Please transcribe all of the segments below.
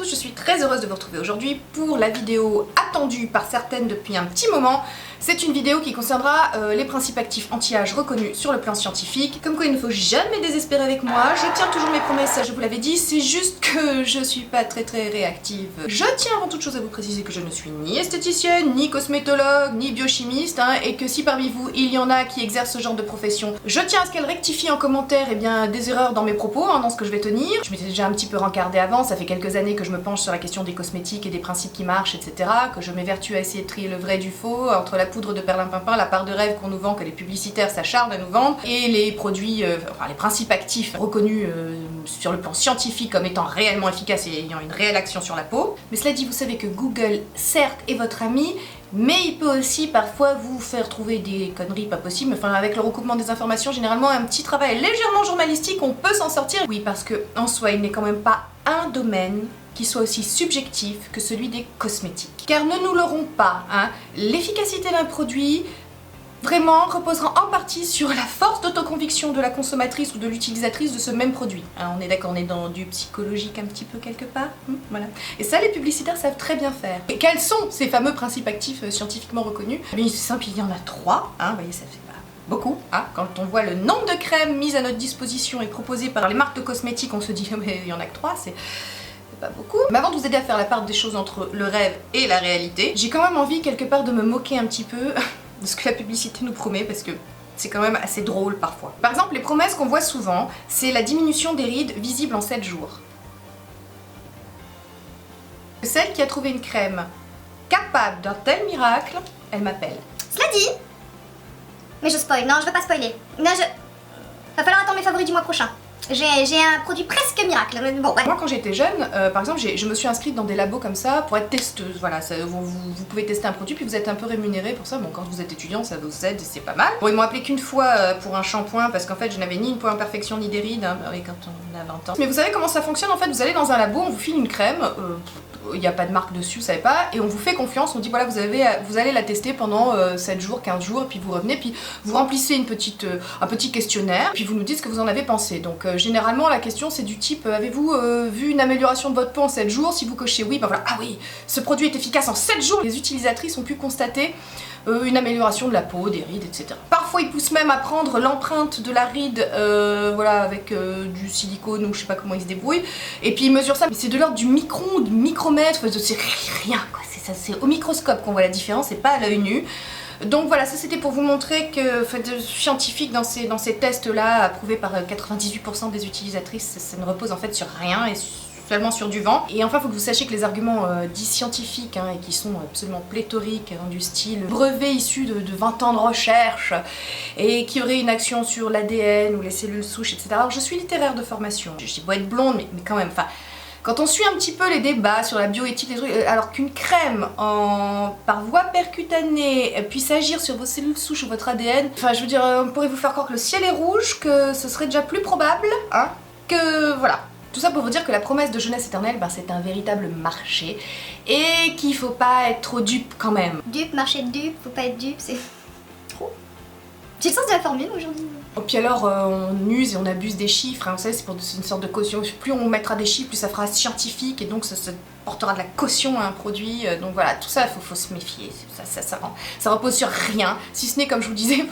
tous, je suis très heureuse de vous retrouver aujourd'hui pour la vidéo attendue par certaines depuis un petit moment. C'est une vidéo qui concernera les principes actifs anti-âge reconnus sur le plan scientifique. Comme quoi il ne faut jamais désespérer avec moi, je tiens toujours mes promesses, ça je vous l'avais dit, c'est juste que je suis pas très réactive. Je tiens avant toute chose à vous préciser que je ne suis ni esthéticienne, ni cosmétologue, ni biochimiste, et que si parmi vous il y en a qui exercent ce genre de profession, je tiens à ce qu'elles rectifient en commentaire des erreurs dans mes propos, dans ce que je vais tenir. Je m'étais déjà un petit peu rencardée avant, ça fait quelques années que je me penche sur la question des cosmétiques et des principes qui marchent, etc. Que je m'évertue à essayer de trier le vrai du faux, entre la poudre de perlimpinpin, la part de rêve qu'on nous vend, que les publicitaires s'acharnent à nous vendre, et les produits, les principes actifs reconnus sur le plan scientifique comme étant réellement efficaces et ayant une réelle action sur la peau. Mais cela dit, vous savez que Google, certes, est votre ami, mais il peut aussi parfois vous faire trouver des conneries pas possibles. Enfin, avec le recoupement des informations, généralement un petit travail légèrement journalistique, on peut s'en sortir. Oui, parce que en soi, il n'est quand même pas un domaine qui soit aussi subjectif que celui des cosmétiques. Car ne nous leurrons pas, l'efficacité d'un produit vraiment reposera en partie sur la force d'autoconviction de la consommatrice ou de l'utilisatrice de ce même produit. On est d'accord, on est dans du psychologique un petit peu quelque part, voilà. Et ça, les publicitaires savent très bien faire. Et quels sont ces fameux principes actifs scientifiquement reconnus? C'est simple, il y en a 3, vous voyez, ça fait pas beaucoup, quand on voit le nombre de crèmes mises à notre disposition et proposées par les marques de cosmétiques, on se dit, mais il y en a que 3, c'est pas beaucoup. Mais avant de vous aider à faire la part des choses entre le rêve et la réalité, j'ai quand même envie quelque part de me moquer un petit peu de ce que la publicité nous promet, parce que c'est quand même assez drôle parfois. Par exemple, les promesses qu'on voit souvent, c'est la diminution des rides visibles en 7 jours. Celle qui a trouvé une crème capable d'un tel miracle, elle m'appelle. Cela dit... Mais je spoil, non je veux pas spoiler. Non, va falloir attendre mes favoris du mois prochain. J'ai un produit presque miracle. Bon, ouais. Moi quand j'étais jeune, par exemple, je me suis inscrite dans des labos comme ça pour être testeuse. Voilà, vous pouvez tester un produit puis vous êtes un peu rémunéré pour ça. Bon, quand vous êtes étudiant, ça vous aide et c'est pas mal. Bon, ils m'ont appelé qu'une fois pour un shampoing parce qu'en fait je n'avais ni une peau imperfection ni des rides, oui, quand on a 20 ans. Mais vous savez comment ça fonctionne en fait? Vous allez dans un labo, on vous file une crème, il n'y a pas de marque dessus, vous savez pas, et on vous fait confiance, on dit voilà, vous allez la tester pendant 7 jours, 15 jours, et puis vous revenez, puis vous remplissez un petit questionnaire, puis vous nous dites ce que vous en avez pensé. Donc généralement la question c'est du type avez-vous vu une amélioration de votre peau en 7 jours? Si vous cochez oui, bah voilà, ah oui, ce produit est efficace en 7 jours. Les utilisatrices ont pu constater une amélioration de la peau, des rides, etc. Parfois ils poussent même à prendre l'empreinte de la ride, voilà, avec du silicone ou je sais pas comment ils se débrouillent, et puis ils mesurent ça, mais c'est de l'ordre du micron, du micromètre, c'est rien quoi, c'est au microscope qu'on voit la différence, c'est pas à l'œil nu. Donc voilà, ça c'était pour vous montrer que scientifique dans ces tests là, approuvés par 98% des utilisatrices, ça ne repose en fait sur rien et seulement sur du vent. Et enfin, il faut que vous sachiez que les arguments dits scientifiques, et qui sont absolument pléthoriques, du style brevet issu de 20 ans de recherche, et qui aurait une action sur l'ADN ou les cellules souches, etc. Alors je suis littéraire de formation, j'ai beau être blonde, mais quand même, quand on suit un petit peu les débats sur la bioéthique, alors qu'une crème par voie percutanée puisse agir sur vos cellules souches ou votre ADN, je veux dire, on pourrait vous faire croire que le ciel est rouge, que ce serait déjà plus probable, que voilà. Tout ça pour vous dire que la promesse de jeunesse éternelle, c'est un véritable marché et qu'il faut pas être trop dupe quand même. Dupe, marché de dupe, faut pas être dupe, c'est trop. J'ai le sens de la formule aujourd'hui. Et puis alors, on use et on abuse des chiffres, vous savez, c'est une sorte de caution. Plus on mettra des chiffres, plus ça fera scientifique et donc ça portera de la caution à un produit. Donc voilà, tout ça, faut se méfier. Ça repose sur rien, si ce n'est, comme je vous disais,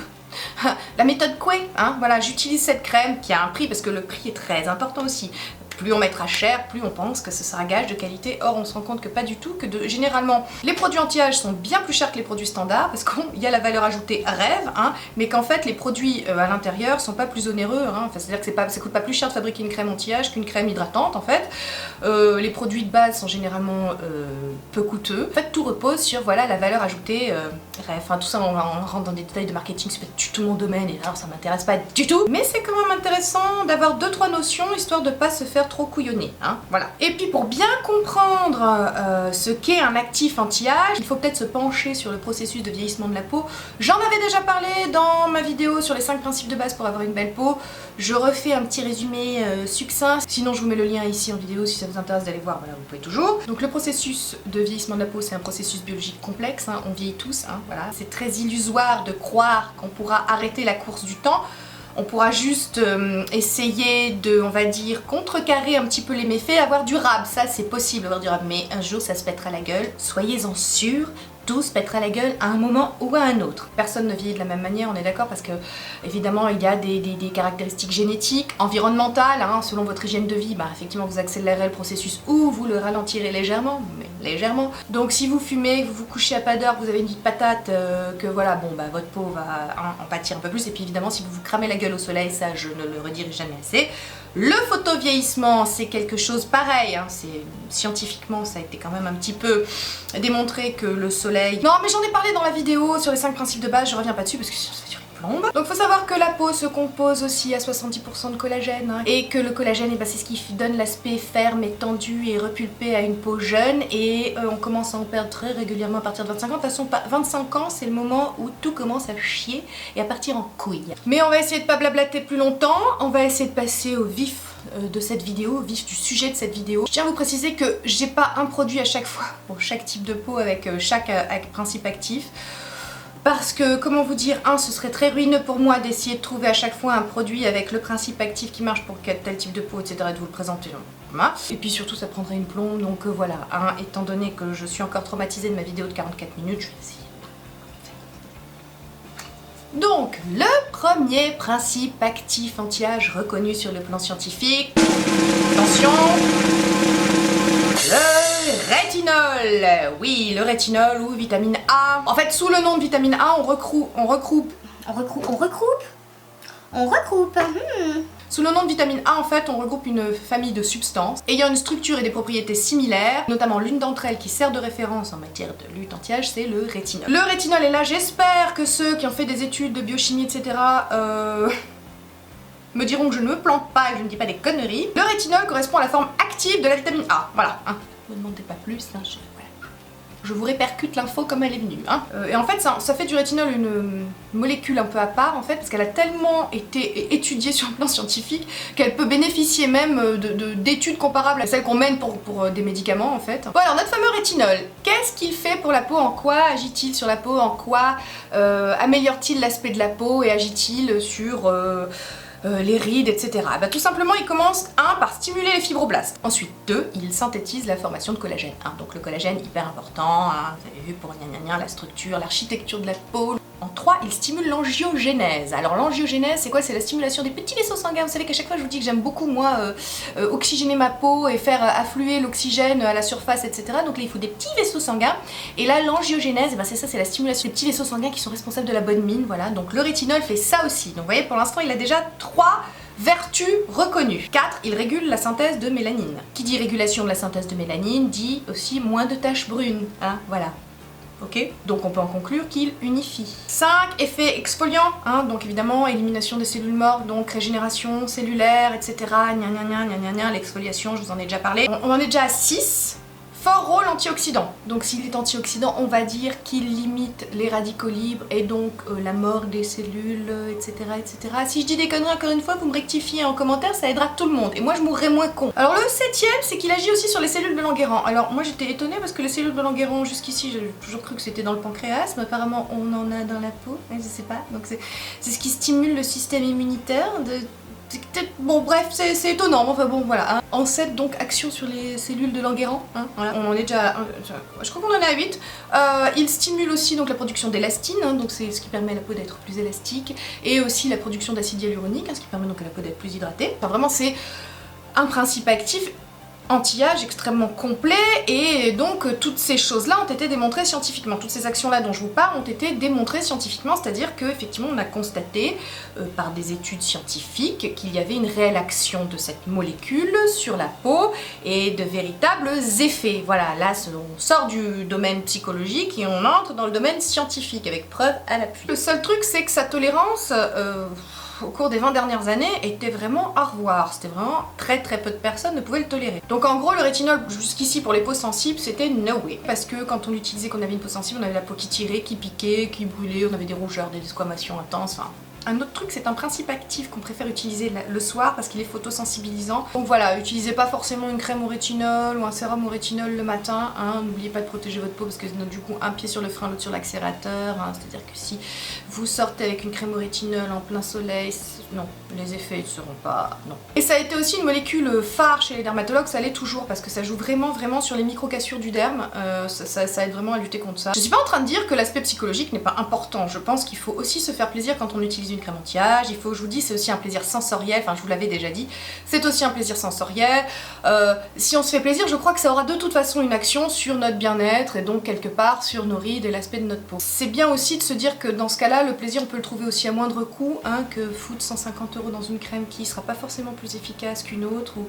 la méthode Coué, voilà, j'utilise cette crème qui a un prix parce que le prix est très important aussi. Plus on mettra cher, plus on pense que ce sera gage de qualité. Or, on se rend compte que pas du tout, que généralement, les produits anti-âge sont bien plus chers que les produits standards, parce qu'il y a la valeur ajoutée rêve, mais qu'en fait, les produits à l'intérieur sont pas plus onéreux. C'est-à-dire que ça coûte pas plus cher de fabriquer une crème anti-âge qu'une crème hydratante, en fait. Les produits de base sont généralement peu coûteux. En fait, tout repose sur, voilà, la valeur ajoutée rêve. Tout ça, on rentre dans des détails de marketing, c'est pas du tout mon domaine, et alors ça m'intéresse pas du tout. Mais c'est quand même intéressant d'avoir 2-3 notions, histoire de pas se faire trop couillonner, voilà. Et puis pour bien comprendre ce qu'est un actif anti-âge, il faut peut-être se pencher sur le processus de vieillissement de la peau. J'en avais déjà parlé dans ma vidéo sur les 5 principes de base pour avoir une belle peau. Je refais un petit résumé succinct, sinon je vous mets le lien ici en vidéo si ça vous intéresse d'aller voir, voilà, vous pouvez toujours. Donc le processus de vieillissement de la peau, c'est un processus biologique complexe, on vieillit tous, voilà. C'est très illusoire de croire qu'on pourra arrêter la course du temps. On pourra juste essayer de, on va dire, contrecarrer un petit peu les méfaits, avoir du rab, ça c'est possible, avoir du rab, mais un jour ça se pètera la gueule, soyez-en sûrs. Tout se pètera la gueule à un moment ou à un autre. Personne ne vieillit de la même manière, on est d'accord, parce que évidemment il y a des caractéristiques génétiques, environnementales, hein, selon votre hygiène de vie, bah effectivement vous accélérez le processus ou vous le ralentirez légèrement, mais légèrement. Donc si vous fumez, que vous vous couchez à pas d'heure, que vous avez une vie de patate, que voilà, bon bah votre peau va en pâtir un peu plus, et puis évidemment si vous vous cramez la gueule au soleil, ça je ne le redirai jamais assez. Le photovieillissement, c'est quelque chose pareil, hein, scientifiquement ça a été quand même un petit peu démontré que le soleil... Non mais j'en ai parlé dans la vidéo sur les 5 principes de base, je reviens pas dessus parce que sinon ça va durer une plombe. Donc faut savoir que la peau se compose aussi à 70% de collagène, hein, et que le collagène, eh ben, c'est ce qui donne l'aspect ferme et tendu et repulpé à une peau jeune, et on commence à en perdre très régulièrement à partir de 25 ans. De toute façon, 25 ans c'est le moment où tout commence à chier et à partir en couille. Mais on va essayer de pas blablater plus longtemps, on va essayer de passer au vif de cette vidéo, au vif du sujet de cette vidéo. Je tiens à vous préciser que j'ai pas un produit à chaque fois pour chaque type de peau avec chaque principe actif. Parce que, comment vous dire, ce serait très ruineux pour moi d'essayer de trouver à chaque fois un produit avec le principe actif qui marche pour tel type de peau, etc. et de vous le présenter. Et puis surtout ça prendrait une plombe, donc voilà, étant donné que je suis encore traumatisée de ma vidéo de 44 minutes, je vais essayer. Donc, le premier principe actif anti-âge reconnu sur le plan scientifique, attention, le rétinol. Oui, le rétinol ou vitamine A. En fait, sous le nom de vitamine A, on regroupe. Sous le nom de vitamine A, en fait, on regroupe une famille de substances ayant une structure et des propriétés similaires, notamment l'une d'entre elles qui sert de référence en matière de lutte anti-âge, c'est le rétinol. Le rétinol est là, j'espère que ceux qui ont fait des études de biochimie, etc., me diront que je ne me plante pas et que je ne dis pas des conneries. Le rétinol correspond à la forme active de la vitamine A, voilà. Ne me demandez pas plus, voilà. Je vous répercute l'info comme elle est venue. Et en fait, ça fait du rétinol une molécule un peu à part, en fait, parce qu'elle a tellement été étudiée sur le plan scientifique qu'elle peut bénéficier même d'études comparables à celles qu'on mène pour des médicaments, en fait. Bon, alors, notre fameux rétinol, qu'est-ce qu'il fait pour la peau? En quoi agit-il sur la peau? En quoi améliore-t-il l'aspect de la peau? Et agit-il sur... les rides, etc. Bah, tout simplement, il commence, par stimuler les fibroblastes. Ensuite, 2, il synthétise la formation de collagène. Donc le collagène, hyper important, vous avez vu pour la structure, l'architecture de la peau. En 3, il stimule l'angiogénèse. Alors l'angiogénèse, c'est quoi? C'est la stimulation des petits vaisseaux sanguins. Vous savez qu'à chaque fois, je vous dis que j'aime beaucoup, moi, oxygéner ma peau et faire affluer l'oxygène à la surface, etc. Donc là, il faut des petits vaisseaux sanguins. Et là, l'angiogénèse, eh ben, c'est ça, c'est la stimulation des petits vaisseaux sanguins qui sont responsables de la bonne mine. Voilà, donc le rétinol fait ça aussi. Donc vous voyez, pour l'instant, il a déjà 3 vertus reconnues. 4, il régule la synthèse de mélanine. Qui dit régulation de la synthèse de mélanine, dit aussi moins de taches brunes. Voilà. Ok, donc on peut en conclure qu'il unifie. 5, effet exfoliant, donc évidemment élimination des cellules mortes, donc régénération cellulaire, etc. L'exfoliation, je vous en ai déjà parlé. On en est déjà à 6. Fort rôle antioxydant. Donc s'il est antioxydant, on va dire qu'il limite les radicaux libres et donc la mort des cellules, etc., etc. Si je dis des conneries encore une fois, vous me rectifiez en commentaire, ça aidera tout le monde. Et moi je mourrai moins con. Alors le 7ème, c'est qu'il agit aussi sur les cellules de Langerhans. Alors moi j'étais étonnée parce que les cellules de Langerhans, jusqu'ici, j'ai toujours cru que c'était dans le pancréas, mais apparemment on en a dans la peau, je sais pas. Donc c'est ce qui stimule le système immunitaire de... Bon bref, c'est étonnant, enfin bon voilà. En 7, donc action sur les cellules de Langerhans, voilà. On en est déjà, je crois qu'on en est à 8. Il stimule aussi donc la production d'élastine, donc c'est ce qui permet à la peau d'être plus élastique, et aussi la production d'acide hyaluronique, ce qui permet donc à la peau d'être plus hydratée. Enfin vraiment c'est un principe actif anti-âge extrêmement complet, et donc toutes ces choses-là ont été démontrées scientifiquement. Toutes ces actions-là dont je vous parle ont été démontrées scientifiquement, c'est-à-dire qu'effectivement on a constaté par des études scientifiques qu'il y avait une réelle action de cette molécule sur la peau et de véritables effets. Voilà, là on sort du domaine psychologique et on entre dans le domaine scientifique avec preuve à l'appui. Le seul truc, c'est que sa tolérance au cours des 20 dernières années était vraiment à revoir. C'était vraiment très peu de personnes ne pouvaient le tolérer. Donc en gros le rétinol jusqu'ici pour les peaux sensibles c'était no way. Parce que quand on l'utilisait, qu'on avait une peau sensible, on avait la peau qui tirait, qui piquait, qui brûlait, on avait des rougeurs, des desquamations intenses, enfin Un autre truc, c'est un principe actif qu'on préfère utiliser le soir parce qu'il est photosensibilisant. Donc voilà, utilisez pas forcément une crème au rétinol ou un sérum au rétinol le matin. Hein. N'oubliez pas de protéger votre peau parce que du coup, un pied sur le frein, l'autre sur l'accélérateur. Hein. C'est-à-dire que si vous sortez avec une crème au rétinol en plein soleil, non, les effets ne seront pas... non. Et ça a été aussi une molécule phare chez les dermatologues, ça l'est toujours parce que ça joue vraiment sur les microcassures du derme. Ça aide vraiment à lutter contre ça. Je suis pas en train de dire que l'aspect psychologique n'est pas important. Je pense qu'il faut aussi se faire plaisir quand on utilise une crème anti-âge. Il faut, je vous dis, c'est aussi un plaisir sensoriel. Enfin, je vous l'avais déjà dit. C'est aussi un plaisir sensoriel. Si on se fait plaisir, je crois que ça aura de toute façon une action sur notre bien-être et donc quelque part sur nos rides et l'aspect de notre peau. C'est bien aussi de se dire que dans ce cas-là, le plaisir, on peut le trouver aussi à moindre coût hein, que foutre 150 € dans une crème qui sera pas forcément plus efficace qu'une autre. Ou...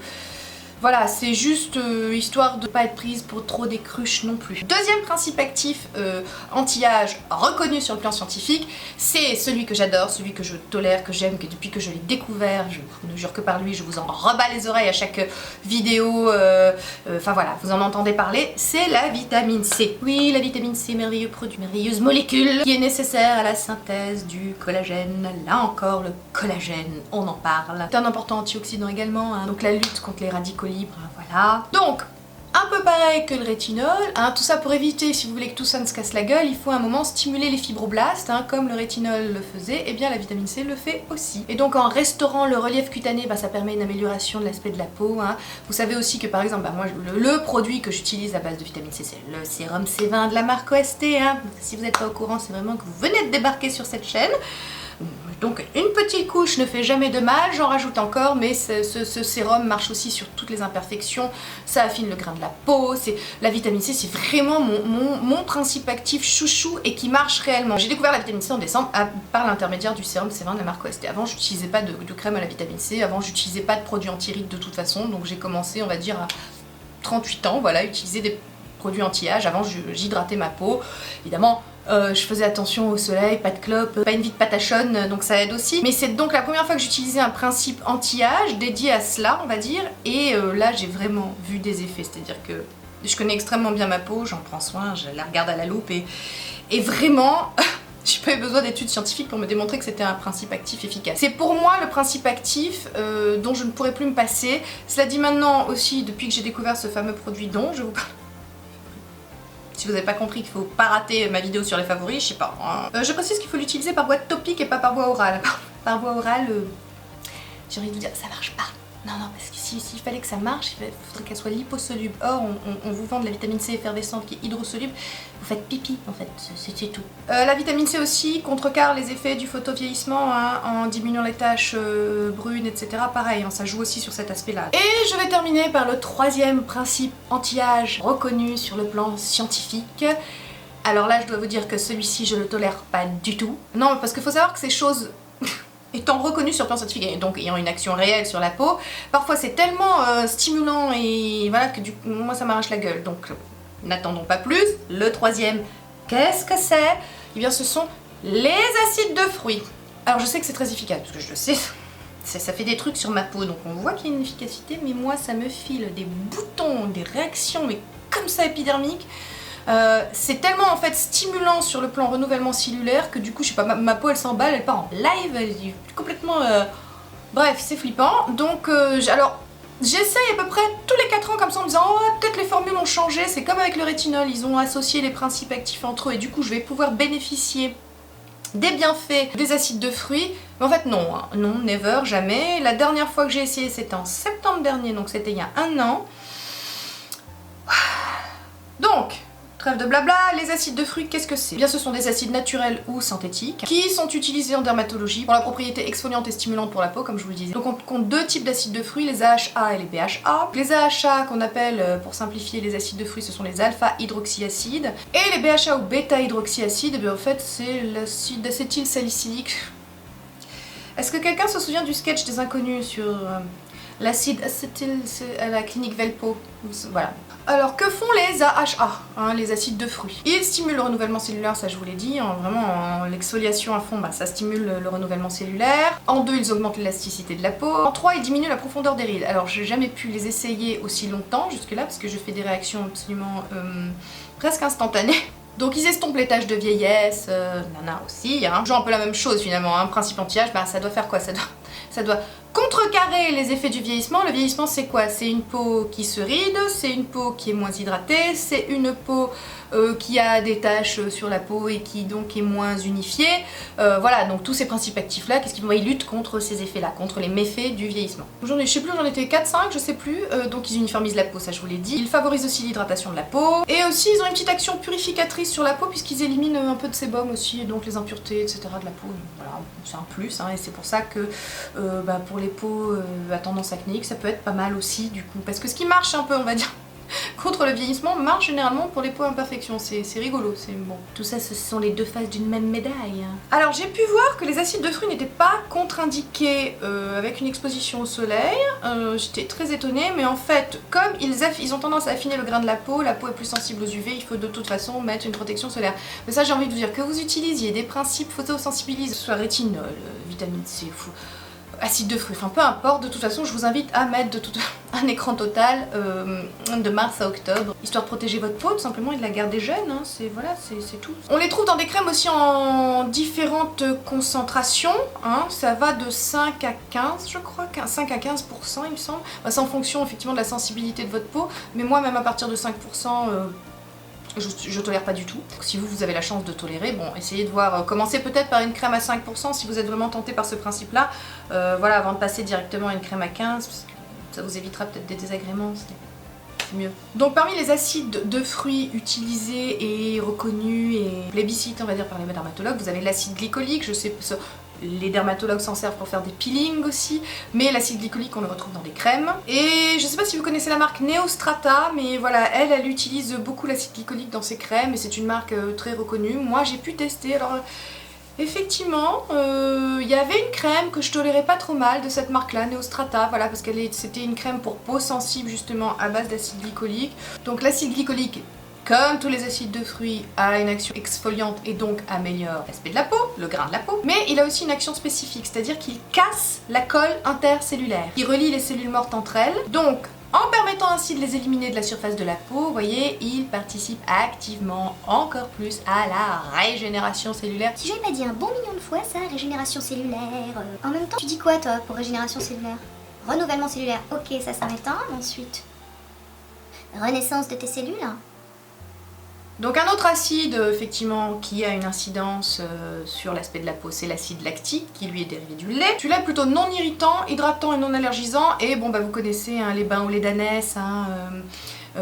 Voilà, c'est juste histoire de pas être prise pour trop des cruches non plus. Deuxième principe actif anti-âge reconnu sur le plan scientifique, c'est celui que j'adore, celui que je tolère, que j'aime, que depuis que je l'ai découvert, je ne jure que par lui, je vous en rebats les oreilles à chaque vidéo, enfin voilà, vous en entendez parler, c'est la vitamine C. Oui, la vitamine C, merveilleux produit, merveilleuse molécule qui est nécessaire à la synthèse du collagène. Là encore, le collagène, on en parle. C'est un important antioxydant également, hein, donc la lutte contre les radicaux libres, voilà. Donc, un peu pareil que le rétinol, hein, tout ça pour éviter, si vous voulez que tout ça ne se casse la gueule, il faut à un moment stimuler les fibroblastes, hein, comme le rétinol le faisait, et bien la vitamine C le fait aussi. Et donc en restaurant le relief cutané, bah, ça permet une amélioration de l'aspect de la peau. Hein. Vous savez aussi que par exemple, bah, moi le produit que j'utilise à base de vitamine C, c'est le sérum C20 de la marque OST. Hein. Si vous n'êtes pas au courant, c'est vraiment que vous venez de débarquer sur cette chaîne. Donc une petite couche ne fait jamais de mal, j'en rajoute encore, mais ce sérum marche aussi sur toutes les imperfections, ça affine le grain de la peau, la vitamine C c'est vraiment mon principe actif chouchou et qui marche réellement. J'ai découvert la vitamine C en décembre par l'intermédiaire du sérum C20 de la marque OST. Avant j'utilisais pas de crème à la vitamine C, avant j'utilisais pas de produits anti-rides de toute façon, donc j'ai commencé on va dire à 38 ans, voilà, utiliser des produits anti-âge. Avant j'hydratais ma peau, évidemment. Je faisais attention au soleil, pas de clope, pas une vie de patachonne, donc ça aide aussi. Mais c'est donc la première fois que j'utilisais un principe anti-âge dédié à cela, on va dire, et là j'ai vraiment vu des effets, c'est-à-dire que je connais extrêmement bien ma peau, j'en prends soin, je la regarde à la loupe, et vraiment... j'ai pas eu besoin d'études scientifiques pour me démontrer que c'était un principe actif efficace. C'est pour moi le principe actif dont je ne pourrais plus me passer. Cela dit maintenant aussi, depuis que j'ai découvert ce fameux produit dont je vous parle... Si vous n'avez pas compris qu'il faut pas rater ma vidéo sur les favoris, je sais pas. Je précise qu'il faut l'utiliser par voie topique et pas par voie orale. Par voie orale, j'ai envie de vous dire, ça marche pas. Non, parce que s'il fallait que ça marche, il faudrait qu'elle soit liposoluble. Or, on vous vend de la vitamine C effervescente qui est hydrosoluble. Vous faites pipi, en fait, c'est tout. La vitamine C aussi contrecarre les effets du photovieillissement hein, en diminuant les taches brunes, etc. Pareil, hein, ça joue aussi sur cet aspect-là. Et je vais terminer par le troisième principe anti-âge reconnu sur le plan scientifique. Alors là, je dois vous dire que celui-ci, je le tolère pas du tout. Non, parce qu'il faut savoir que ces choses... étant reconnu sur le plan scientifique et donc ayant une action réelle sur la peau, parfois c'est tellement stimulant et voilà que du coup moi ça m'arrache la gueule. Donc n'attendons pas plus. Le troisième, qu'est-ce que c'est? Eh bien ce sont les acides de fruits. Alors je sais que c'est très efficace parce que je le sais, ça fait des trucs sur ma peau donc on voit qu'il y a une efficacité, mais moi ça me file des boutons, des réactions mais comme ça épidermiques. C'est tellement en fait stimulant sur le plan renouvellement cellulaire que du coup je sais pas, ma peau elle s'emballe, elle part en live, elle est complètement... Bref, c'est flippant. Donc alors j'essaye à peu près tous les 4 ans comme ça en me disant oh peut-être les formules ont changé, c'est comme avec le rétinol, ils ont associé les principes actifs entre eux et du coup je vais pouvoir bénéficier des bienfaits des acides de fruits. Mais en fait non, hein. Non, never, jamais. La dernière fois que j'ai essayé c'était en septembre dernier, donc c'était il y a 1 an. Donc trêve de blabla, les acides de fruits, qu'est-ce que c'est? Eh bien ce sont des acides naturels ou synthétiques qui sont utilisés en dermatologie pour la propriété exfoliante et stimulante pour la peau comme je vous le disais. Donc on compte 2 types d'acides de fruits, les AHA et les BHA. Les AHA qu'on appelle pour simplifier les acides de fruits ce sont les alpha-hydroxyacides et les BHA ou bêta-hydroxyacides, eh bien en fait c'est l'acide acétylsalicylique. Est-ce que quelqu'un se souvient du sketch des inconnus sur l'acide acétyl à la clinique Velpo? Voilà. Alors que font les AHA, hein, les acides de fruits? Ils stimulent le renouvellement cellulaire, ça je vous l'ai dit, hein, vraiment en l'exfoliation à fond, bah, ça stimule le renouvellement cellulaire. En 2, ils augmentent l'élasticité de la peau. En 3, ils diminuent la profondeur des rides. Alors j'ai jamais pu les essayer aussi longtemps jusque là parce que je fais des réactions absolument presque instantanées. Donc ils estompent les taches de vieillesse, nana aussi, hein. Toujours un peu la même chose finalement, hein. Principe anti-âge, bah ça doit faire quoi? Ça doit contrecarrer les effets du vieillissement. Le vieillissement c'est quoi? C'est une peau qui se ride, c'est une peau qui est moins hydratée, c'est une peau qui a des taches sur la peau et qui donc est moins unifiée. Voilà, donc tous ces principes actifs là, qu'est-ce qu'ils vont? Ils luttent contre ces effets là, contre les méfaits du vieillissement. Je sais plus, j'en étais 4-5, je sais plus, donc ils uniformisent la peau, ça je vous l'ai dit. Ils favorisent aussi l'hydratation de la peau, et aussi ils ont une petite action purificatrice sur la peau puisqu'ils éliminent un peu de sébum aussi, et donc les impuretés, etc. de la peau. Voilà, c'est un plus, hein, et c'est pour ça que pour les peaux à tendance acnéique, ça peut être pas mal aussi du coup. Parce que ce qui marche un peu, on va dire, contre le vieillissement marche généralement pour les peaux imperfections, c'est rigolo, c'est bon. Tout ça, ce sont les deux faces d'une même médaille. Alors j'ai pu voir que les acides de fruits n'étaient pas contre-indiqués avec une exposition au soleil, j'étais très étonnée, mais en fait, comme ils ont tendance à affiner le grain de la peau est plus sensible aux UV, il faut de toute façon mettre une protection solaire. Mais ça j'ai envie de vous dire, que vous utilisiez des principes photosensibilisants, soit rétinol, vitamine C, acide de fruits, enfin peu importe, de toute façon je vous invite à mettre un écran total de mars à octobre, histoire de protéger votre peau tout simplement et de la garder jeune, hein. C'est tout. On les trouve dans des crèmes aussi en différentes concentrations, hein. Ça va de 5 à 15 je crois, 5 à 15% il me semble, bah, c'est en fonction effectivement de la sensibilité de votre peau, mais moi même à partir de 5%, je tolère pas du tout. Si vous avez la chance de tolérer, bon, essayez de voir, commencez peut-être par une crème à 5% si vous êtes vraiment tenté par ce principe-là, voilà, avant de passer directement à une crème à 15%, parce que ça vous évitera peut-être des désagréments, c'est mieux. Donc parmi les acides de fruits utilisés et reconnus et plébiscités, on va dire, par les dermatologues, vous avez l'acide glycolique, je sais les dermatologues s'en servent pour faire des peelings aussi, mais l'acide glycolique on le retrouve dans des crèmes. Et je sais pas si vous connaissez la marque Neostrata, mais voilà, elle utilise beaucoup l'acide glycolique dans ses crèmes et c'est une marque très reconnue. Moi j'ai pu tester, alors effectivement, il y avait une crème que je tolérais pas trop mal de cette marque là, Neostrata, voilà, parce c'était une crème pour peau sensible justement à base d'acide glycolique. Donc l'acide glycolique, comme tous les acides de fruits, a une action exfoliante et donc améliore l'aspect de la peau, le grain de la peau. Mais il a aussi une action spécifique, c'est-à-dire qu'il casse la colle intercellulaire. Il relie les cellules mortes entre elles. Donc, en permettant ainsi de les éliminer de la surface de la peau, vous voyez, il participe activement encore plus à la régénération cellulaire. Si j'avais pas dit un bon million de fois ça, régénération cellulaire. En même temps, tu dis quoi toi pour régénération cellulaire? Renouvellement cellulaire. Ok, ça m'étonne. Ensuite, renaissance de tes cellules. Donc un autre acide, effectivement, qui a une incidence sur l'aspect de la peau, c'est l'acide lactique, qui lui est dérivé du lait. Celui-là est plutôt non irritant, hydratant et non allergisant, et bon bah vous connaissez hein, les bains au lait d'ânesse, hein,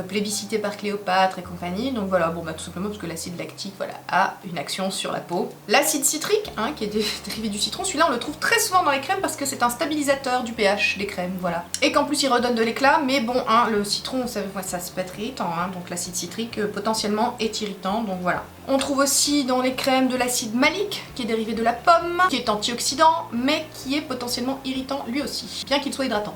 plébiscité par Cléopâtre et compagnie, donc voilà, bon bah tout simplement parce que l'acide lactique, voilà, a une action sur la peau. L'acide citrique, hein, qui est dérivé du citron, celui-là on le trouve très souvent dans les crèmes parce que c'est un stabilisateur du pH des crèmes, voilà. Et qu'en plus il redonne de l'éclat, mais bon, hein, le citron, ça peut être irritant, hein, donc l'acide citrique potentiellement est irritant, donc voilà. On trouve aussi dans les crèmes de l'acide malique, qui est dérivé de la pomme, qui est antioxydant, mais qui est potentiellement irritant lui aussi, bien qu'il soit hydratant.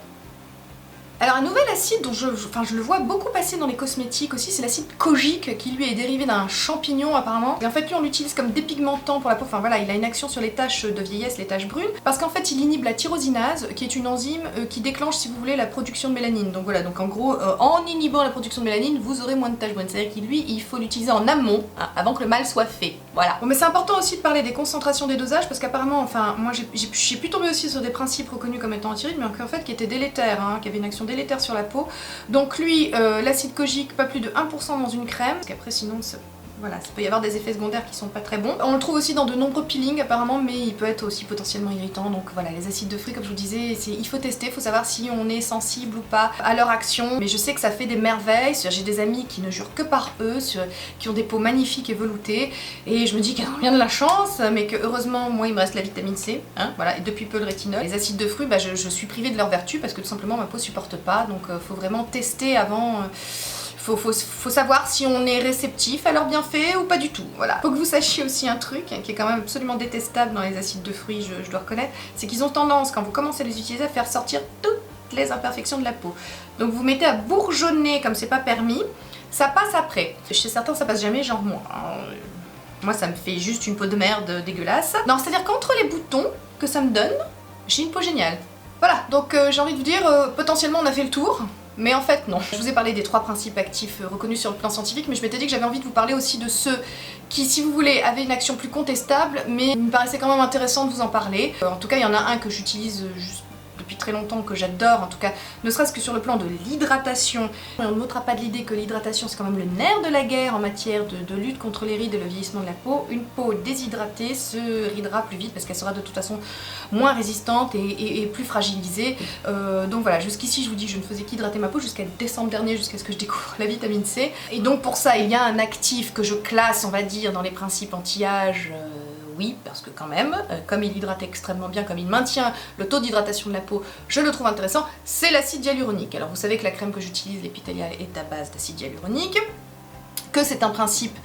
Alors un nouvel acide dont je le vois beaucoup passer dans les cosmétiques aussi, c'est l'acide kojique qui lui est dérivé d'un champignon apparemment. Et en fait lui on l'utilise comme dépigmentant pour la peau, enfin voilà, il a une action sur les taches de vieillesse, les taches brunes, parce qu'en fait il inhibe la tyrosinase qui est une enzyme qui déclenche si vous voulez la production de mélanine. Donc voilà, donc en gros en inhibant la production de mélanine vous aurez moins de taches brunes, c'est-à-dire qu'il lui il faut l'utiliser en amont, hein, avant que le mal soit fait. Voilà. Bon mais c'est important aussi de parler des concentrations des dosages parce qu'apparemment, enfin moi j'ai pu tomber aussi sur des principes reconnus comme étant anti-rides mais en fait qui étaient délétères, hein, qui avaient une action délétère sur la peau. Donc lui, l'acide kojique, pas plus de 1% dans une crème, parce qu'après sinon voilà, ça peut y avoir des effets secondaires qui sont pas très bons. On le trouve aussi dans de nombreux peelings apparemment, mais il peut être aussi potentiellement irritant. Donc voilà, les acides de fruits, comme je vous disais, il faut tester, il faut savoir si on est sensible ou pas à leur action. Mais je sais que ça fait des merveilles. J'ai des amis qui ne jurent que par eux, qui ont des peaux magnifiques et veloutées. Et je me dis qu'elles ont bien de la chance, mais que heureusement, moi, il me reste la vitamine C, hein, voilà, et depuis peu le rétinol. Les acides de fruits, bah, je suis privée de leur vertu parce que tout simplement ma peau supporte pas. Donc faut vraiment tester avant. Faut savoir si on est réceptif à leurs bienfaits ou pas du tout, voilà. Faut que vous sachiez aussi un truc qui est quand même absolument détestable dans les acides de fruits, je dois reconnaître, c'est qu'ils ont tendance, quand vous commencez à les utiliser, à faire sortir toutes les imperfections de la peau. Donc vous mettez à bourgeonner comme c'est pas permis, ça passe après. Chez certains ça passe jamais, genre moi. Moi ça me fait juste une peau de merde dégueulasse. Non, c'est-à-dire qu'entre les boutons que ça me donne, j'ai une peau géniale. Voilà, donc j'ai envie de vous dire, potentiellement on a fait le tour. Mais en fait non. Je vous ai parlé des 3 principes actifs reconnus sur le plan scientifique, mais je m'étais dit que j'avais envie de vous parler aussi de ceux qui, si vous voulez, avaient une action plus contestable, mais il me paraissait quand même intéressant de vous en parler. En tout cas, il y en a un que j'utilise juste depuis très longtemps, que j'adore, en tout cas, ne serait-ce que sur le plan de l'hydratation. On ne m'ôtera pas de l'idée que l'hydratation, c'est quand même le nerf de la guerre en matière de lutte contre les rides et le vieillissement de la peau. Une peau déshydratée se ridera plus vite parce qu'elle sera de toute façon moins résistante et plus fragilisée. Donc voilà, jusqu'ici, je vous dis que je ne faisais qu'hydrater ma peau jusqu'à décembre dernier, jusqu'à ce que je découvre la vitamine C. Et donc pour ça, il y a un actif que je classe, on va dire, dans les principes anti-âge. Oui, parce que quand même, comme il hydrate extrêmement bien, comme il maintient le taux d'hydratation de la peau, je le trouve intéressant, c'est l'acide hyaluronique. Alors vous savez que la crème que j'utilise, l'Epitalia, est à base d'acide hyaluronique, que c'est un principe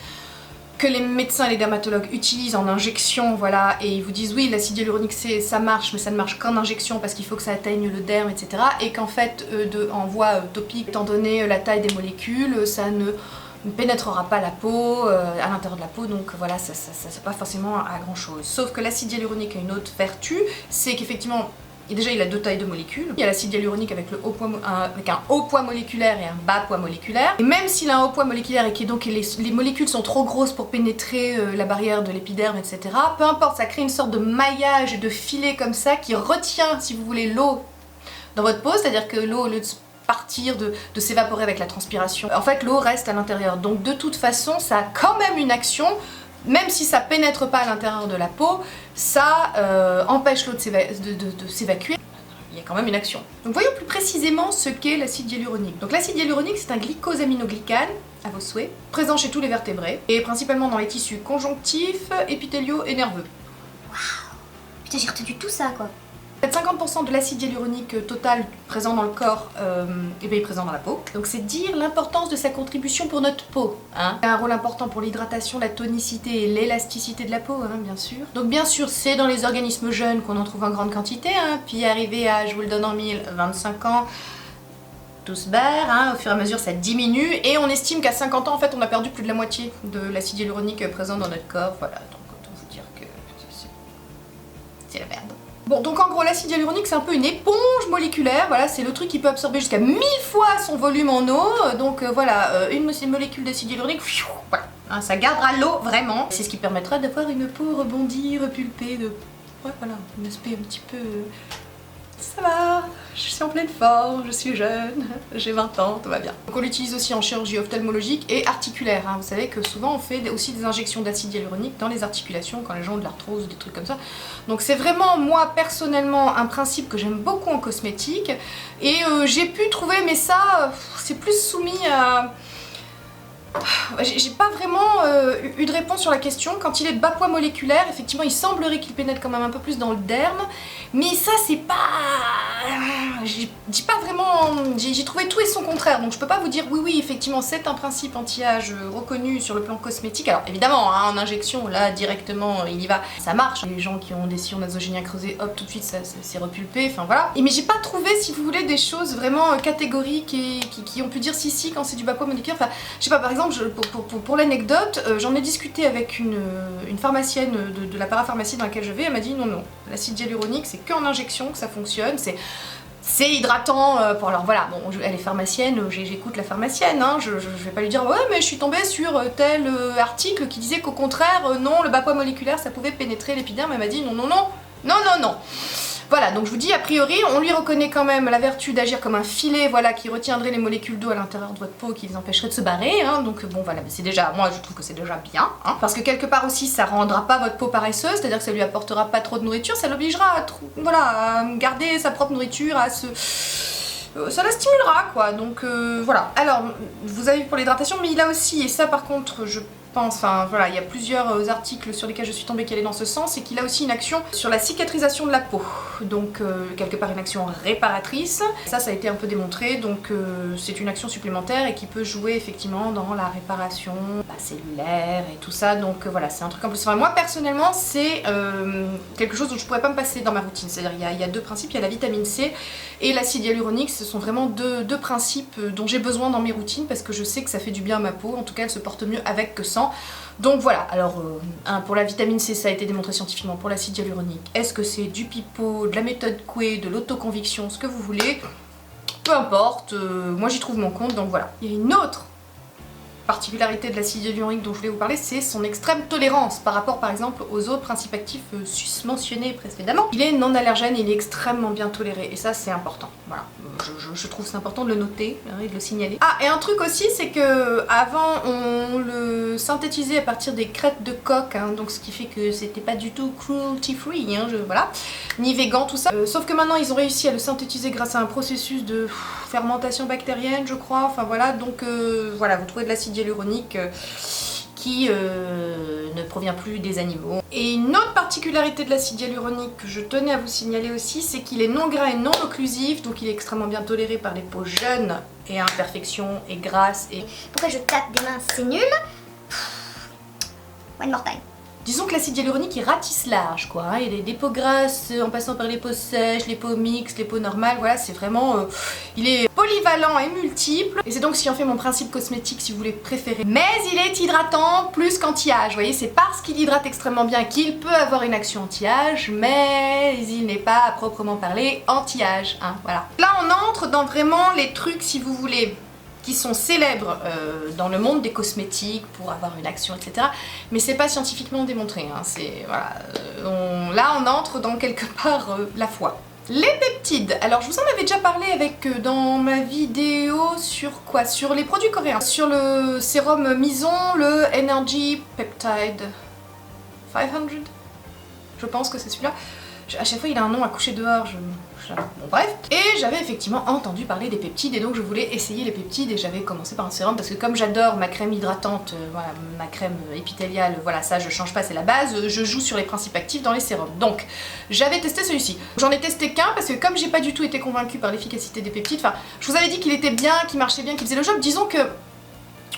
que les médecins et les dermatologues utilisent en injection, voilà, et ils vous disent oui, l'acide hyaluronique ça marche, mais ça ne marche qu'en injection parce qu'il faut que ça atteigne le derme, etc. Et qu'en fait, en voie topique, étant donné la taille des molécules, ça ne pénétrera pas la peau, à l'intérieur de la peau, donc voilà, ça pas forcément à grand chose. Sauf que l'acide hyaluronique a une autre vertu, c'est qu'effectivement, déjà il a 2 tailles de molécules. Il y a l'acide hyaluronique avec, avec un haut poids moléculaire et un bas poids moléculaire. Et même s'il a un haut poids moléculaire et que donc les molécules sont trop grosses pour pénétrer la barrière de l'épiderme, etc., peu importe, ça crée une sorte de maillage, de filet comme ça qui retient, si vous voulez, l'eau dans votre peau, c'est-à-dire que l'eau, au lieu de partir, de s'évaporer avec la transpiration, en fait l'eau reste à l'intérieur. Donc de toute façon, ça a quand même une action, même si ça pénètre pas à l'intérieur de la peau, ça empêche l'eau de s'évacuer. Il y a quand même une action. Donc voyons plus précisément ce qu'est l'acide hyaluronique. Donc l'acide hyaluronique, c'est un glycosaminoglycane, à vos souhaits, présent chez tous les vertébrés, et principalement dans les tissus conjonctifs, épithéliaux et nerveux. Waouh! Putain, j'ai retenu tout ça, quoi. 50% de l'acide hyaluronique total présent dans le corps est présent dans la peau. Donc c'est dire l'importance de sa contribution pour notre peau. Hein. Il a un rôle important pour l'hydratation, la tonicité et l'élasticité de la peau, hein, bien sûr. Donc bien sûr, c'est dans les organismes jeunes qu'on en trouve en grande quantité. Hein. Puis arrivé à, je vous le donne en mille, 25 ans, tout se barre, hein. Au fur et à mesure ça diminue. Et on estime qu'à 50 ans, en fait, on a perdu plus de la moitié de l'acide hyaluronique présent dans notre corps. Voilà, donc autant vous dire que c'est la merde. Bon, donc en gros, l'acide hyaluronique, c'est un peu une éponge moléculaire, voilà, c'est le truc qui peut absorber jusqu'à 1000 fois son volume en eau, donc voilà, une molécule d'acide hyaluronique, voilà, hein, ça gardera l'eau, vraiment. C'est ce qui permettra d'avoir une peau rebondie, repulpée, ouais, voilà, un aspect un petit peu... Ça va, je suis en pleine forme, je suis jeune, j'ai 20 ans, tout va bien. Donc on l'utilise aussi en chirurgie ophtalmologique et articulaire. Hein. Vous savez que souvent on fait aussi des injections d'acide hyaluronique dans les articulations quand les gens ont de l'arthrose ou des trucs comme ça. Donc c'est vraiment, moi personnellement, un principe que j'aime beaucoup en cosmétique. Et j'ai pu trouver, mais ça, c'est plus soumis à... J'ai pas vraiment eu de réponse sur la question. Quand il est de bas poids moléculaire, effectivement il semblerait qu'il pénètre quand même un peu plus dans le derme, mais ça c'est pas... J'ai pas vraiment... J'ai trouvé tout et son contraire, donc je peux pas vous dire oui effectivement c'est un principe anti-âge reconnu sur le plan cosmétique. Alors évidemment hein, en injection là directement il y va, ça marche. Les gens qui ont des sillons nasogéniens creusés, hop tout de suite ça c'est repulpé, enfin voilà. Mais j'ai pas trouvé, si vous voulez, des choses vraiment catégoriques et qui ont pu dire si quand c'est du bas poids moléculaire. Enfin je sais pas, par exemple pour l'anecdote, j'en ai discuté avec une pharmacienne de la parapharmacie dans laquelle je vais. Elle m'a dit non, l'acide hyaluronique c'est qu'en injection que ça fonctionne, c'est hydratant pour... Alors voilà, bon, elle est pharmacienne, j'écoute la pharmacienne, hein, je vais pas lui dire ouais mais je suis tombée sur tel article qui disait qu'au contraire non, le bas poids moléculaire ça pouvait pénétrer l'épiderme. Elle m'a dit non. Voilà, donc je vous dis, a priori, on lui reconnaît quand même la vertu d'agir comme un filet, voilà, qui retiendrait les molécules d'eau à l'intérieur de votre peau, qui les empêcherait de se barrer, hein, donc bon, voilà, c'est déjà, moi je trouve que c'est déjà bien, hein, parce que quelque part aussi, ça rendra pas votre peau paresseuse, c'est-à-dire que ça lui apportera pas trop de nourriture, ça l'obligera à, à garder sa propre nourriture, à se... ça la stimulera, quoi, donc voilà. Alors, vous avez vu pour l'hydratation, mais il a aussi, et ça par contre, je pense, enfin voilà, il y a plusieurs articles sur lesquels je suis tombée qui allaient dans ce sens, et qu'il a aussi une action sur la cicatrisation de la peau, donc quelque part une action réparatrice. Ça a été un peu démontré, donc c'est une action supplémentaire et qui peut jouer effectivement dans la réparation cellulaire et tout ça, donc voilà, c'est un truc en plus. Enfin, moi personnellement, c'est quelque chose dont je pourrais pas me passer dans ma routine, c'est-à-dire il y a deux principes, il y a la vitamine C et l'acide hyaluronique, ce sont vraiment deux principes dont j'ai besoin dans mes routines parce que je sais que ça fait du bien à ma peau, en tout cas elle se porte mieux avec que sans. Donc voilà, alors pour la vitamine C ça a été démontré scientifiquement, pour l'acide hyaluronique, est-ce que c'est du pipeau, de la méthode Coué, de l'autoconviction, ce que vous voulez? peu importe, moi j'y trouve mon compte, donc voilà. Il y a une autre particularité de l'acide hyaluronique dont je voulais vous parler, c'est son extrême tolérance par rapport par exemple aux autres principes actifs susmentionnés précédemment. Il est non allergène, il est extrêmement bien toléré et ça c'est important. Voilà, je trouve c'est important de le noter et de le signaler. Ah, et un truc aussi, c'est que avant on le synthétisait à partir des crêtes de coq, hein, donc ce qui fait que c'était pas du tout cruelty free, hein, voilà, ni végan tout ça. Sauf que maintenant ils ont réussi à le synthétiser grâce à un processus de fermentation bactérienne, je crois. Enfin voilà, donc voilà, vous trouvez de l'acide hyaluronique qui ne provient plus des animaux. Et une autre particularité de l'acide hyaluronique que je tenais à vous signaler aussi, c'est qu'il est non gras et non occlusif, donc il est extrêmement bien toléré par les peaux jeunes et à imperfections et grasses. Et pourquoi je tape des mains, c'est nul. One more time. Disons que l'acide hyaluronique il ratisse large quoi, hein. Il est des peaux grasses en passant par les peaux sèches, les peaux mixtes, les peaux normales, voilà, c'est vraiment... il est polyvalent et multiple, et c'est donc ce qui en fait mon principe cosmétique si vous voulez préférer. Mais il est hydratant plus qu'anti-âge, vous voyez, c'est parce qu'il hydrate extrêmement bien qu'il peut avoir une action anti-âge, mais il n'est pas à proprement parler anti-âge, hein, voilà. Là on entre dans vraiment les trucs si vous voulez qui sont célèbres dans le monde des cosmétiques pour avoir une action, etc. Mais c'est pas scientifiquement démontré, hein. C'est, voilà, là on entre dans quelque part la foi. Les peptides, alors je vous en avais déjà parlé avec dans ma vidéo sur quoi? Sur les produits coréens. Sur le sérum Mison, le Energy Peptide 500, je pense que c'est celui-là. À chaque fois il a un nom à coucher dehors, bon bref. Et j'avais effectivement entendu parler des peptides et donc je voulais essayer les peptides et j'avais commencé par un sérum parce que comme j'adore ma crème hydratante, voilà, ma crème épithéliale, voilà, ça je change pas, c'est la base, je joue sur les principes actifs dans les sérums. Donc j'avais testé celui-ci. J'en ai testé qu'un parce que comme j'ai pas du tout été convaincue par l'efficacité des peptides, enfin je vous avais dit qu'il était bien, qu'il marchait bien, qu'il faisait le job, disons que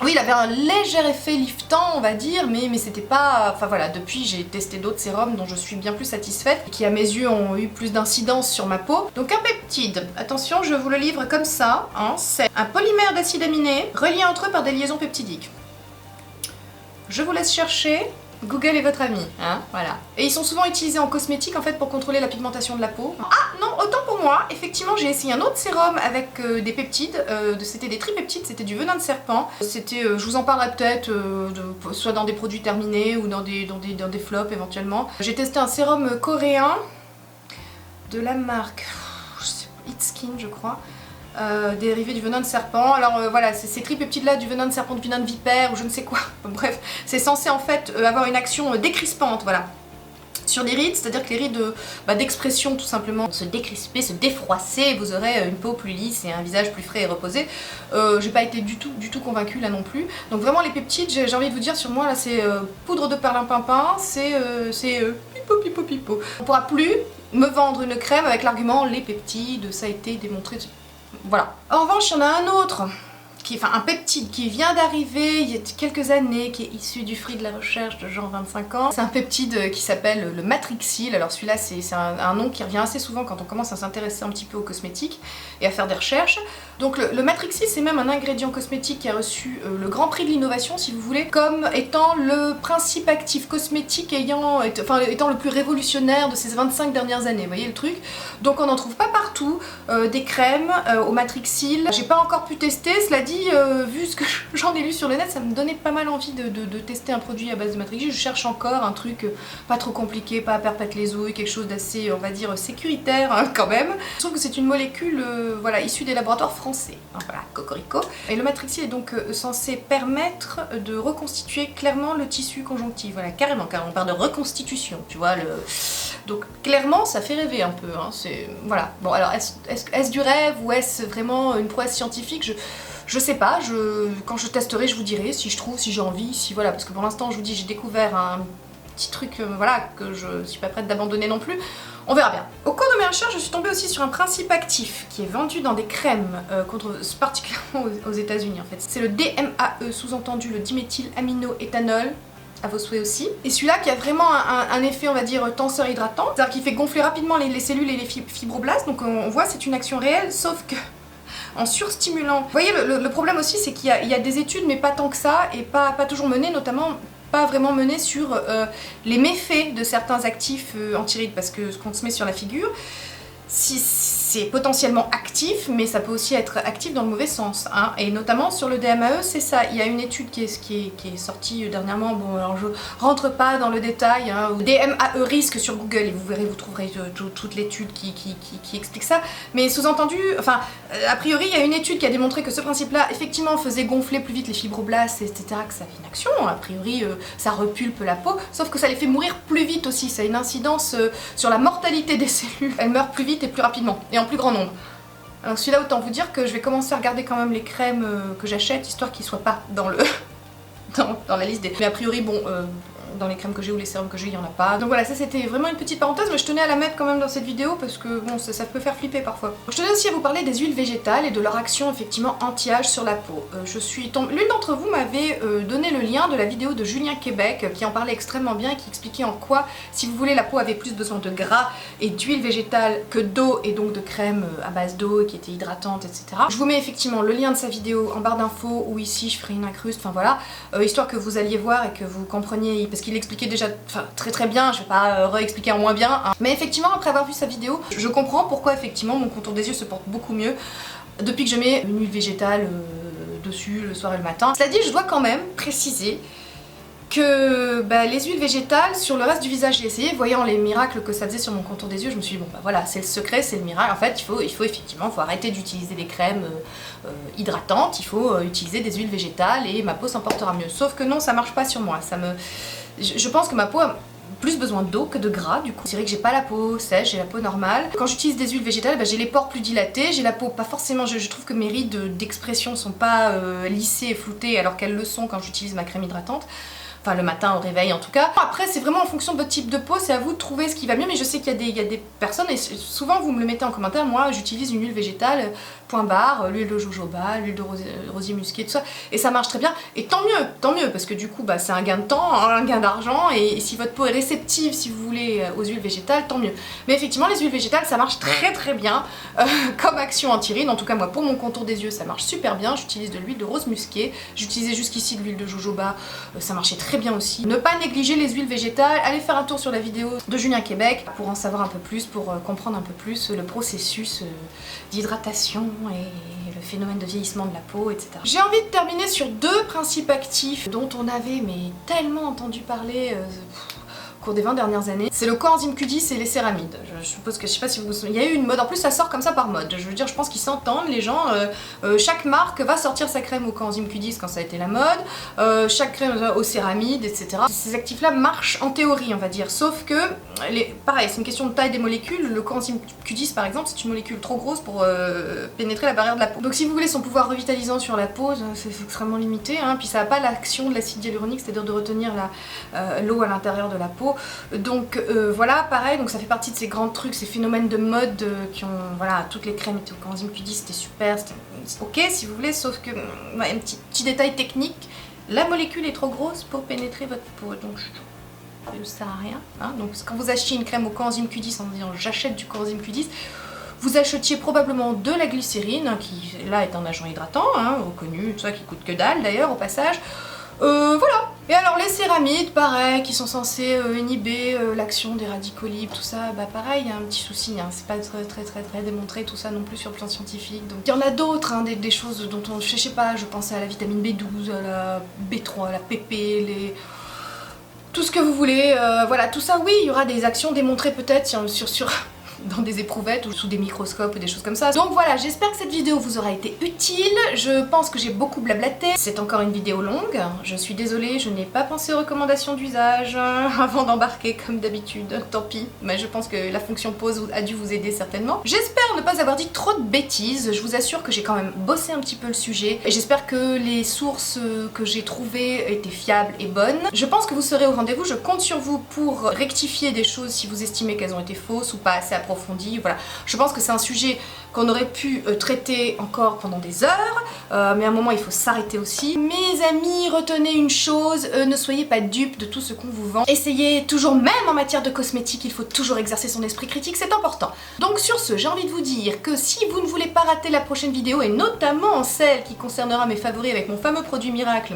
oui, il avait un léger effet liftant, on va dire, mais c'était pas... Enfin voilà, depuis j'ai testé d'autres sérums dont je suis bien plus satisfaite, qui à mes yeux ont eu plus d'incidence sur ma peau. Donc un peptide, attention, je vous le livre comme ça, hein, c'est un polymère d'acides aminés reliés entre eux par des liaisons peptidiques. Je vous laisse chercher, Google est votre ami, hein, voilà. Et ils sont souvent utilisés en cosmétique en fait pour contrôler la pigmentation de la peau. Ah non, autant pour moi, effectivement j'ai essayé un autre sérum avec des peptides, c'était des tripeptides, c'était du venin de serpent. C'était, je vous en parlerai peut-être, soit dans des produits terminés ou dans des flops éventuellement. J'ai testé un sérum coréen de la marque It's Skin je crois. Dérivé du venin de serpent. Alors voilà, ces tripeptides là, du venin de serpent, du venin de vipère ou je ne sais quoi, bref, c'est censé en fait avoir une action décrispante, voilà, sur les rides, c'est à dire que les rides d'expression tout simplement se décrisper, se défroisser, vous aurez une peau plus lisse et un visage plus frais et reposé. J'ai pas été du tout convaincue là non plus, donc vraiment les peptides, j'ai envie de vous dire sur moi là c'est poudre de perlimpinpin, c'est pipo pipo pipo. On pourra plus me vendre une crème avec l'argument les peptides, ça a été démontré. Voilà. En revanche, il y en a un autre, un peptide qui vient d'arriver il y a quelques années, qui est issu du fruit de la recherche de genre 25 ans. C'est un peptide qui s'appelle le Matrixyl. Alors celui-là, c'est un nom qui revient assez souvent quand on commence à s'intéresser un petit peu aux cosmétiques et à faire des recherches. Donc le Matrixyl, c'est même un ingrédient cosmétique qui a reçu le grand prix de l'innovation, si vous voulez, comme étant le principe actif cosmétique étant le plus révolutionnaire de ces 25 dernières années. Vous voyez le truc? Donc on n'en trouve pas partout, des crèmes au Matrixyl. J'ai pas encore pu tester, cela dit, vu ce que j'en ai lu sur le net, ça me donnait pas mal envie de tester un produit à base de Matrixyl. Je cherche encore un truc pas trop compliqué, pas à perpète les ouilles, quelque chose d'assez, on va dire, sécuritaire hein, quand même. Je trouve que c'est une molécule voilà, issue des laboratoires français. Hein, voilà, cocorico. Et le Matrixyl est donc censé permettre de reconstituer clairement le tissu conjonctif. Voilà, carrément, car on parle de reconstitution, tu vois. Donc clairement, ça fait rêver un peu. Hein, voilà. Bon, alors, est-ce du rêve ou est-ce vraiment une prouesse scientifique? Je sais pas, quand je testerai, je vous dirai si je trouve, si j'ai envie, si voilà, parce que pour l'instant, je vous dis, j'ai découvert un petit truc, voilà, que je suis pas prête d'abandonner non plus. On verra bien. Au cours de mes recherches, je suis tombée aussi sur un principe actif qui est vendu dans des crèmes, particulièrement aux États-Unis en fait. C'est le DMAE, sous-entendu le diméthylaminoéthanol. À vos souhaits aussi. Et celui-là qui a vraiment un effet, on va dire, tenseur hydratant, c'est-à-dire qu'il fait gonfler rapidement les cellules et les fibroblastes, donc on voit c'est une action réelle, sauf que en surstimulant. Vous voyez, le problème aussi, c'est qu'il y a des études, mais pas tant que ça, et pas toujours menées, notamment pas vraiment menées sur les méfaits de certains actifs anti-rides, parce que ce qu'on se met sur la figure, si c'est potentiellement actif, mais ça peut aussi être actif dans le mauvais sens, hein. Et notamment sur le DMAE, c'est ça. Il y a une étude qui est sortie dernièrement, bon alors je rentre pas dans le détail, hein, DMAE risque sur Google, et vous verrez, vous trouverez toute l'étude qui explique ça, mais sous-entendu, enfin, a priori, il y a une étude qui a démontré que ce principe-là, effectivement, faisait gonfler plus vite les fibroblastes, etc., que ça fait une action, a priori, ça repulpe la peau, sauf que ça les fait mourir plus vite aussi, ça a une incidence sur la mortalité des cellules, elles meurent plus vite et plus rapidement, et en plus grand nombre. Alors celui-là, autant vous dire que je vais commencer à regarder quand même les crèmes que j'achète, histoire qu'ils soient pas dans le dans la liste des... Mais a priori, bon, dans les crèmes que j'ai ou les sérums que j'ai, il n'y en a pas. Donc voilà, ça c'était vraiment une petite parenthèse, mais je tenais à la mettre quand même dans cette vidéo parce que bon, ça peut faire flipper parfois. Je tenais aussi à vous parler des huiles végétales et de leur action effectivement anti-âge sur la peau. L'une d'entre vous m'avait donné le lien de la vidéo de Julien Québec qui en parlait extrêmement bien et qui expliquait en quoi, si vous voulez, la peau avait plus besoin de gras et d'huile végétale que d'eau et donc de crème à base d'eau qui était hydratante, etc. Je vous mets effectivement le lien de sa vidéo en barre d'infos ou ici je ferai une incruste, enfin voilà, histoire que vous alliez voir et que vous compreniez, parce qu'il expliquait déjà très bien, je vais pas réexpliquer en moins bien, hein. Mais effectivement après avoir vu sa vidéo, je comprends pourquoi effectivement mon contour des yeux se porte beaucoup mieux depuis que je mets une huile végétale dessus le soir et le matin. Cela dit, je dois quand même préciser que les huiles végétales sur le reste du visage, j'ai essayé, voyant les miracles que ça faisait sur mon contour des yeux, je me suis dit bon bah voilà, c'est le secret, c'est le miracle. En fait il faut effectivement arrêter d'utiliser des crèmes hydratantes, il faut utiliser des huiles végétales et ma peau s'en portera mieux. Sauf que non, ça marche pas sur moi, je pense que ma peau a plus besoin d'eau que de gras, du coup. C'est vrai que j'ai pas la peau sèche, j'ai la peau normale. Quand j'utilise des huiles végétales, j'ai les pores plus dilatés, j'ai la peau pas forcément... Je trouve que mes rides d'expression sont pas lissées et floutées alors qu'elles le sont quand j'utilise ma crème hydratante. Enfin le matin au réveil en tout cas. Après c'est vraiment en fonction de votre type de peau, c'est à vous de trouver ce qui va mieux, mais je sais qu'il y a des personnes, et souvent vous me le mettez en commentaire, moi j'utilise une huile végétale, point barre, l'huile de jojoba, l'huile de rosier musqué, tout ça, et ça marche très bien, et tant mieux, parce que du coup c'est un gain de temps, un gain d'argent, et si votre peau est réceptive, si vous voulez, aux huiles végétales, tant mieux. Mais effectivement les huiles végétales ça marche très bien comme action anti-rides, en tout cas moi pour mon contour des yeux ça marche super bien, j'utilise de l'huile de rose musquée, j'utilisais jusqu'ici de l'huile de jojoba, ça marchait très bien aussi. Ne pas négliger les huiles végétales, allez faire un tour sur la vidéo de Julien Québec pour en savoir un peu plus, pour comprendre un peu plus le processus d'hydratation et le phénomène de vieillissement de la peau, etc. J'ai envie de terminer sur deux principes actifs dont on avait tellement entendu parler au cours des 20 dernières années. C'est le coenzyme Q10 et les céramides. Je suppose que, je sais pas si vous... Il y a eu une mode, en plus ça sort comme ça par mode. Je veux dire, je pense qu'ils s'entendent, les gens. Chaque marque va sortir sa crème au coenzyme Q10 quand ça a été la mode, chaque crème aux céramides, etc. Ces actifs-là marchent en théorie, on va dire. Sauf que, pareil, c'est une question de taille des molécules. Le coenzyme Q10, par exemple, c'est une molécule trop grosse pour pénétrer la barrière de la peau. Donc si vous voulez son pouvoir revitalisant sur la peau, c'est extrêmement limité, hein. Puis ça n'a pas l'action de l'acide hyaluronique, c'est-à-dire de retenir l'eau à l'intérieur de la peau. Donc voilà, pareil, donc ça fait partie de ces grands trucs, ces phénomènes de mode qui ont, voilà, toutes les crèmes étaient au coenzyme Q10, c'était super, c'était ok si vous voulez, sauf que, un petit détail technique, la molécule est trop grosse pour pénétrer votre peau, donc ça sert à rien, hein. Donc quand vous achetez une crème au coenzyme Q10 en disant j'achète du coenzyme Q10, vous achetiez probablement de la glycérine, qui là est un agent hydratant, hein, reconnu, tout ça, qui coûte que dalle d'ailleurs au passage. Voilà. Et alors les céramides, pareil, qui sont censées inhiber l'action des radicaux libres, tout ça, pareil, il y a un petit souci, hein, c'est pas très démontré tout ça non plus sur le plan scientifique. Donc il y en a d'autres, hein, des choses dont on, je sais pas, je pensais à la vitamine B12, à la B3, à la PP, tout ce que vous voulez, voilà, tout ça, oui, il y aura des actions démontrées peut-être sur dans des éprouvettes ou sous des microscopes ou des choses comme ça. Donc voilà, j'espère que cette vidéo vous aura été utile. Je pense que j'ai beaucoup blablaté. C'est encore une vidéo longue. Je suis désolée, je n'ai pas pensé aux recommandations d'usage avant d'embarquer comme d'habitude. Tant pis, mais je pense que la fonction pause a dû vous aider certainement. J'espère ne pas avoir dit trop de bêtises. Je vous assure que j'ai quand même bossé un petit peu le sujet. Et j'espère que les sources que j'ai trouvées étaient fiables et bonnes. Je pense que vous serez au rendez-vous. Je compte sur vous pour rectifier des choses si vous estimez qu'elles ont été fausses ou pas assez approfondies. Voilà. Je pense que c'est un sujet qu'on aurait pu traiter encore pendant des heures, mais à un moment il faut s'arrêter aussi. Mes amis, retenez une chose, ne soyez pas dupes de tout ce qu'on vous vend. Essayez toujours, même en matière de cosmétique, il faut toujours exercer son esprit critique, c'est important. Donc sur ce, j'ai envie de vous dire que si vous ne voulez pas rater la prochaine vidéo, et notamment celle qui concernera mes favoris avec mon fameux produit miracle,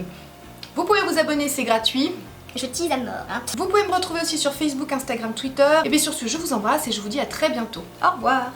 vous pouvez vous abonner, c'est gratuit. Je tease à mort, hein. Vous pouvez me retrouver aussi sur Facebook, Instagram, Twitter. Et bien sur ce, je vous embrasse et je vous dis à très bientôt. Au revoir.